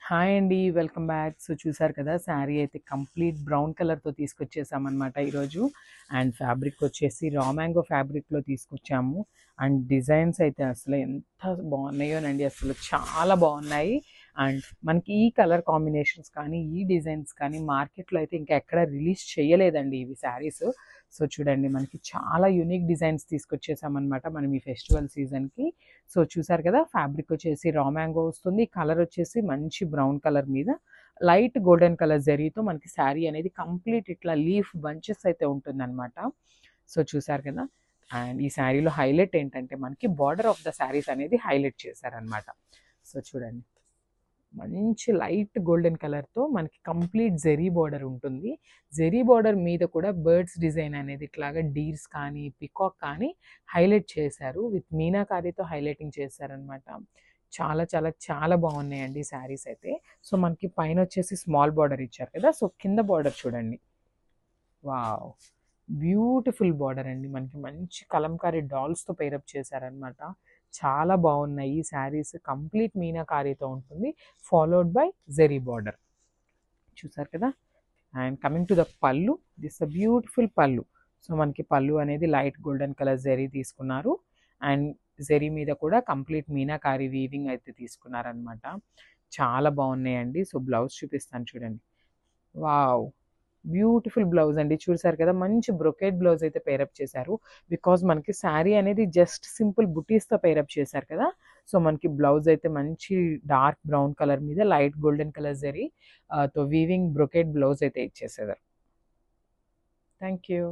Hi అండి. Welcome back. So, చూసారు కదా! శారీ అయితే కంప్లీట్ బ్రౌన్ కలర్‌తో తీసుకొచ్చేసామనమాట ఈరోజు. అండ్ ఫ్యాబ్రిక్ వచ్చేసి రా మ్యాంగో ఫ్యాబ్రిక్‌లో తీసుకొచ్చాము. అండ్ డిజైన్స్ అయితే అసలు ఎంత బాగున్నాయోనండి. అసలు చాలా బాగున్నాయి. అండ్ మనకి ఈ కలర్ కాంబినేషన్స్ కానీ, ఈ డిజైన్స్ కానీ మార్కెట్‌లో అయితే ఇంకా ఎక్కడ రిలీజ్ చేయలేదండి ఇవి శారీస్. సో, చూడండి మనకి చాలా యూనిక్ డిజైన్స్ తీసుకొచ్చేసామనమాట మనం ఈ ఫెస్టివల్ సీజన్‌కి. సో, చూసారు కదా! ఫ్యాబ్రిక్ వచ్చేసి రా మ్యాంగో వస్తుంది. కలర్ వచ్చేసి మంచి బ్రౌన్ కలర్ మీద లైట్ గోల్డెన్ కలర్ జరీతో మనకి శారీ అనేది కంప్లీట్ ఇట్లా లీఫ్ బంచెస్ అయితే ఉంటుందన్నమాట. సో, చూసారు కదా! అండ్ ఈ శారీలో హైలైట్ ఏంటంటే మనకి బార్డర్ ఆఫ్ ద శారీస్ అనేది హైలైట్ చేశారనమాట. సో, చూడండి మంచి లైట్ గోల్డెన్ కలర్‌తో మనకి కంప్లీట్ జెరీ బార్డర్ ఉంటుంది. జెరీ బార్డర్ మీద కూడా బర్డ్స్ డిజైన్ అనేది ఇట్లాగా డీర్స్ కానీ, పికాక్ కానీ హైలైట్ చేశారు. విత్ మీనాకారితో హైలైటింగ్ చేశారనమాట. చాలా చాలా చాలా బాగున్నాయండి శారీస్ అయితే. సో, మనకి పైనొచ్చేసి స్మాల్ బార్డర్ ఇచ్చారు కదా! సో, కింద బార్డర్ చూడండి. వావ్! బ్యూటిఫుల్ బార్డర్ అండి. మనకి మంచి కలంకారీ డాల్స్‌తో పెయిరప్ చేశారనమాట. చాలా బాగున్నాయి ఈ శారీస్. కంప్లీట్ మీనాకారీతో ఉంటుంది. Followed by zari border. చూసారు కదా! And coming to the pallu. This a beautiful pallu. So, మనకి పళ్ళు అనేది లైట్ గోల్డెన్ కలర్ జెరీ తీసుకున్నారు. అండ్ జెరీ మీద కూడా కంప్లీట్ మీనాకారి వీవింగ్ అయితే తీసుకున్నారనమాట. చాలా బాగున్నాయండి. సో, బ్లౌజ్ చూపిస్తాను చూడండి. వావ్! బ్యూటిఫుల్ బ్లౌజ్ అండి. చూసారు కదా! మంచి బ్రొకేట్ బ్లౌజ్ అయితే పేరప్ చేశారు. బికాజ్ మనకి శారీ అనేది జస్ట్ సింపుల్ బుటీస్‌తో పేరప్ చేశారు కదా! సో, మనకి బ్లౌజ్ అయితే మంచి డార్క్ బ్రౌన్ కలర్ మీద లైట్ గోల్డెన్ కలర్ జరీ తో వీవింగ్ బ్రొకేట్ బ్లౌజ్ అయితే ఇచ్చేసారు. Thank you.